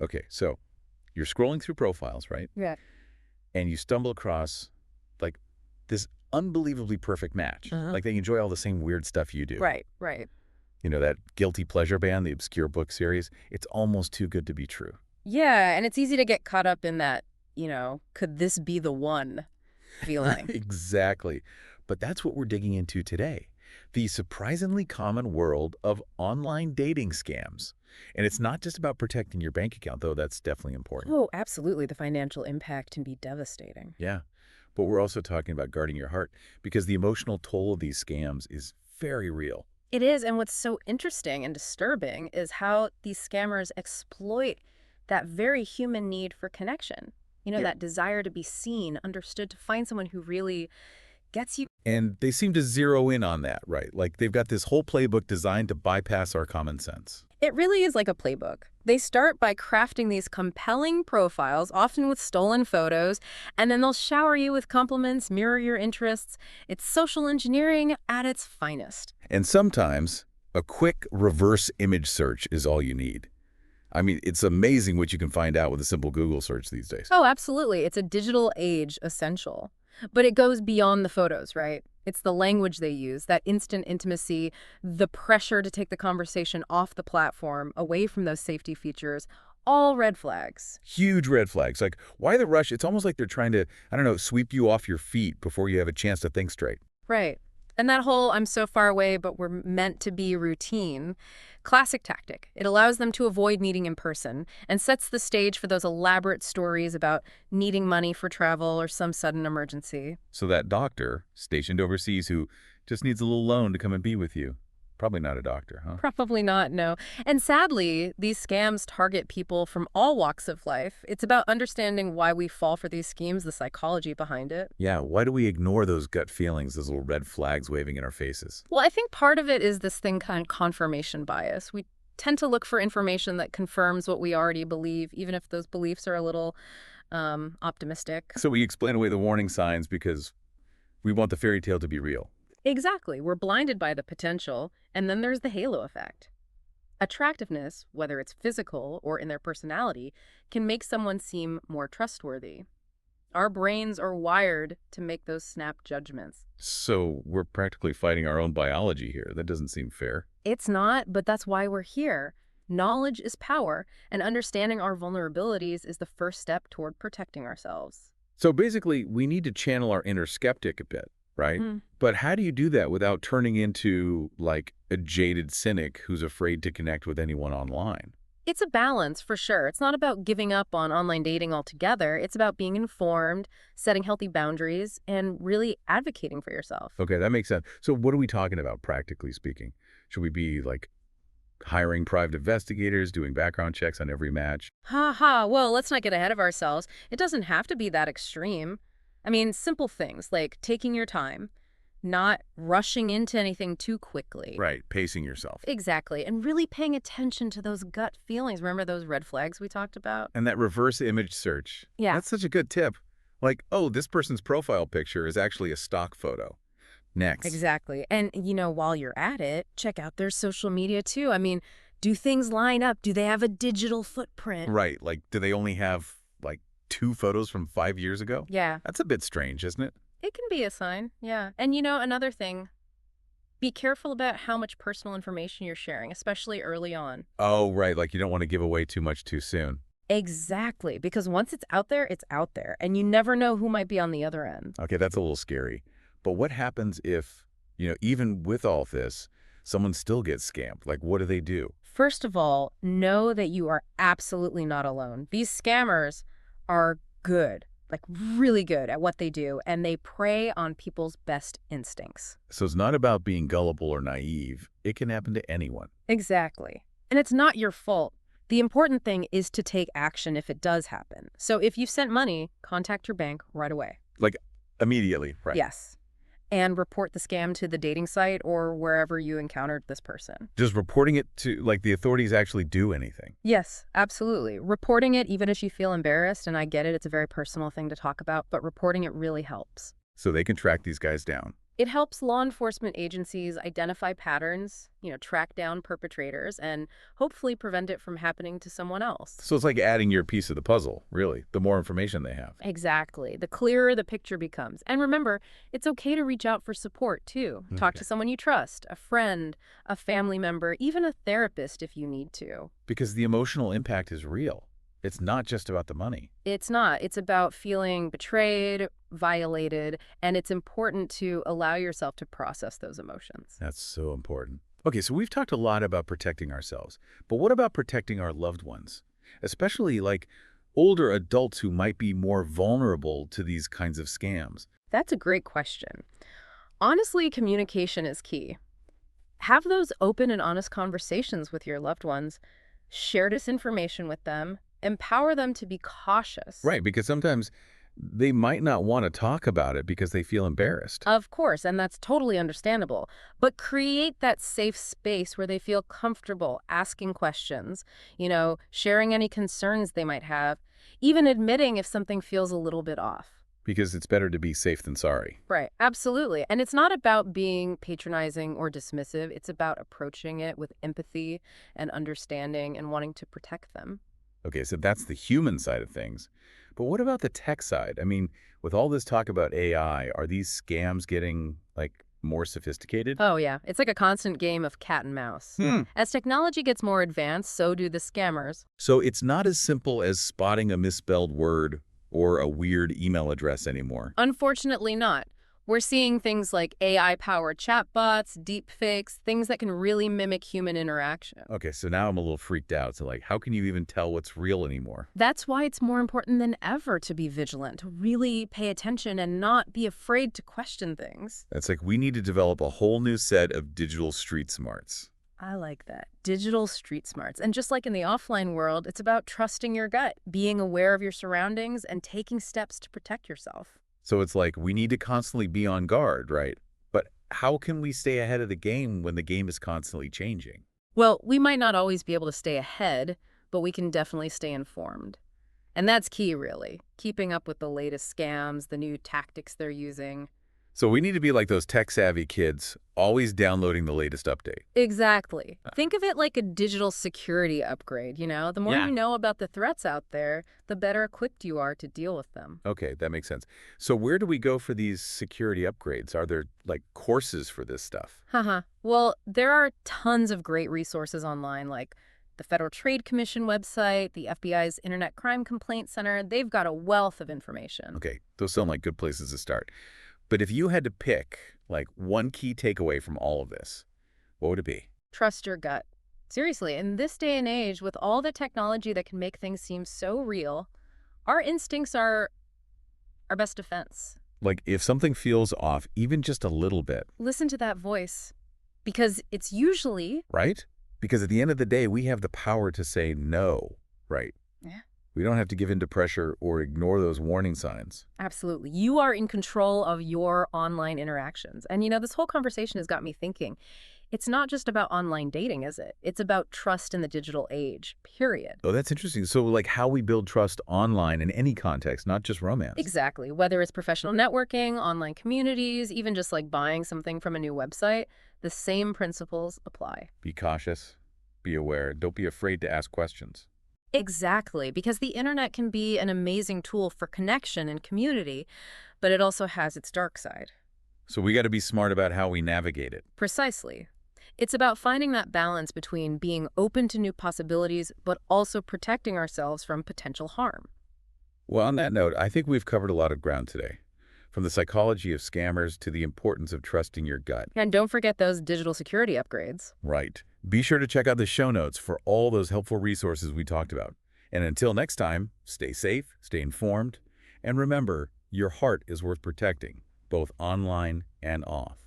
Okay, so you're scrolling through profiles, right? Yeah. And you stumble across, like, this unbelievably perfect match. Uh-huh. Like, they enjoy all the same weird stuff you do. Right, right. You know, that guilty pleasure band, the obscure book series, it's almost too good to be true. Yeah, and it's easy to get caught up in that, could this be the one feeling? Exactly. But that's what we're digging into today. The surprisingly common world of online dating scams. And it's not just about protecting your bank account, though that's definitely important. Oh, absolutely. The financial impact can be devastating. Yeah. But we're also talking about guarding your heart because the emotional toll of these scams is very real. It is, and what's so interesting and disturbing is how these scammers exploit that very human need for connection. Yeah. That desire to be seen, understood, to find someone who really gets you. And they seem to zero in on that, right? Like they've got this whole playbook designed to bypass our common sense. It really is like a playbook. They start by crafting these compelling profiles, often with stolen photos, and then they'll shower you with compliments, mirror your interests. It's social engineering at its finest. And sometimes a quick reverse image search is all you need. I mean, it's amazing what you can find out with a simple Google search these days. Oh, absolutely. It's a digital age essential. But it goes beyond the photos, right? It's the language they use, that instant intimacy, the pressure to take the conversation off the platform, away from those safety features, all red flags. Huge red flags. Like, why the rush? It's almost like they're trying to, I don't know, sweep you off your feet before you have a chance to think straight. Right. And that whole "I'm so far away, but we're meant to be" routine, classic tactic. It allows them to avoid meeting in person and sets the stage for those elaborate stories about needing money for travel or some sudden emergency. So that doctor stationed overseas who just needs a little loan to come and be with you. Probably not a doctor, huh? Probably not, no. And sadly, these scams target people from all walks of life. It's about understanding why we fall for these schemes, the psychology behind it. Yeah, why do we ignore those gut feelings, those little red flags waving in our faces? Well, I think part of it is this thing called confirmation bias. We tend to look for information that confirms what we already believe, even if those beliefs are a little optimistic. So we explain away the warning signs because we want the fairy tale to be real. Exactly. We're blinded by the potential, and then there's the halo effect. Attractiveness, whether it's physical or in their personality, can make someone seem more trustworthy. Our brains are wired to make those snap judgments. So we're practically fighting our own biology here. That doesn't seem fair. It's not, but that's why we're here. Knowledge is power, and understanding our vulnerabilities is the first step toward protecting ourselves. So basically, we need to channel our inner skeptic a bit, right? But how do you do that without turning into, like, a jaded cynic who's afraid to connect with anyone online? It's a balance, for sure. It's not about giving up on online dating altogether. It's about being informed, setting healthy boundaries, and really advocating for yourself. Okay, that makes sense. So what are we talking about, practically speaking? Should we be, like, hiring private investigators, doing background checks on every match? Ha ha, well, let's not get ahead of ourselves. It doesn't have to be that extreme. I mean, simple things like taking your time, not rushing into anything too quickly. Right, pacing yourself. Exactly, and really paying attention to those gut feelings. Remember those red flags we talked about? And that reverse image search. Yeah. That's such a good tip. Like, oh, this person's profile picture is actually a stock photo. Next. Exactly. And, while you're at it, check out their social media too. I mean, do things line up? Do they have a digital footprint? Right, like, do they only have, like, 2 photos from 5 years ago? Yeah. That's a bit strange, isn't it? It can be a sign, yeah. And another thing, be careful about how much personal information you're sharing, especially early on. Oh, right, like you don't want to give away too much too soon. Exactly, because once it's out there, and you never know who might be on the other end. Okay, that's a little scary. But what happens if, even with all this, someone still gets scammed? Like, what do they do? First of all, know that you are absolutely not alone. These scammers are good, like really good at what they do, and they prey on people's best instincts. So it's not about being gullible or naive. It can happen to anyone. Exactly. And it's not your fault. The important thing is to take action if it does happen. So if you've sent money, contact your bank right away. Like, immediately, right? Yes. And report the scam to the dating site or wherever you encountered this person. Does reporting it to, like, the authorities actually do anything? Yes, absolutely. Reporting it, even if you feel embarrassed, and I get it, it's a very personal thing to talk about, but reporting it really helps. So they can track these guys down. It helps law enforcement agencies identify patterns, track down perpetrators, and hopefully prevent it from happening to someone else. So it's like adding your piece of the puzzle, really, the more information they have. Exactly. The clearer the picture becomes. And remember, it's okay to reach out for support, too. Talk Okay. to someone you trust, a friend, a family member, even a therapist if you need to. Because the emotional impact is real. It's not just about the money. It's not. It's about feeling betrayed, violated, and it's important to allow yourself to process those emotions. That's so important. Okay, so we've talked a lot about protecting ourselves, but what about protecting our loved ones? Especially like older adults who might be more vulnerable to these kinds of scams. That's a great question. Honestly, communication is key. Have those open and honest conversations with your loved ones. Share this information with them. Empower them to be cautious. Right, because sometimes they might not want to talk about it because they feel embarrassed. Of course, and that's totally understandable. But create that safe space where they feel comfortable asking questions, sharing any concerns they might have, even admitting if something feels a little bit off. Because it's better to be safe than sorry. Right, absolutely. And it's not about being patronizing or dismissive. It's about approaching it with empathy and understanding and wanting to protect them. Okay, so that's the human side of things. But what about the tech side? I mean, with all this talk about AI, are these scams getting, like, more sophisticated? Oh, yeah. It's like a constant game of cat and mouse. Hmm. As technology gets more advanced, so do the scammers. So it's not as simple as spotting a misspelled word or a weird email address anymore. Unfortunately not. We're seeing things like AI-powered chatbots, deepfakes, things that can really mimic human interaction. Okay, so now I'm a little freaked out. So, like, how can you even tell what's real anymore? That's why it's more important than ever to be vigilant, to really pay attention and not be afraid to question things. That's like we need to develop a whole new set of digital street smarts. I like that. Digital street smarts. And just like in the offline world, it's about trusting your gut, being aware of your surroundings, and taking steps to protect yourself. So it's like we need to constantly be on guard, right? But how can we stay ahead of the game when the game is constantly changing? Well, we might not always be able to stay ahead, but we can definitely stay informed. And that's key, really. Keeping up with the latest scams, the new tactics they're using. So we need to be like those tech-savvy kids, always downloading the latest update. Exactly. Think of it like a digital security upgrade, The more Yeah. you know about the threats out there, the better equipped you are to deal with them. Okay, that makes sense. So where do we go for these security upgrades? Are there, like, courses for this stuff? Haha. Well, there are tons of great resources online, like the Federal Trade Commission website, the FBI's Internet Crime Complaint Center. They've got a wealth of information. Okay, those sound like good places to start. But if you had to pick, like, one key takeaway from all of this, what would it be? Trust your gut. Seriously, in this day and age, with all the technology that can make things seem so real, our instincts are our best defense. Like, if something feels off, even just a little bit, Listen to that voice, because it's usually. right? Because at the end of the day, we have the power to say no, right? Yeah. We don't have to give in to pressure or ignore those warning signs. Absolutely. You are in control of your online interactions. And this whole conversation has got me thinking. It's not just about online dating, is it? It's about trust in the digital age, period. Oh, that's interesting. So, like, how we build trust online in any context, not just romance. Exactly. Whether it's professional networking, online communities, even just like buying something from a new website, the same principles apply. Be cautious, be aware, don't be afraid to ask questions. Exactly, because the internet can be an amazing tool for connection and community, but it also has its dark side. So we got to be smart about how we navigate it. Precisely. It's about finding that balance between being open to new possibilities, but also protecting ourselves from potential harm. Well, on that note, I think we've covered a lot of ground today. From the psychology of scammers to the importance of trusting your gut. And don't forget those digital security upgrades. Right. Be sure to check out the show notes for all those helpful resources we talked about. And until next time, stay safe, stay informed, and remember, your heart is worth protecting, both online and off.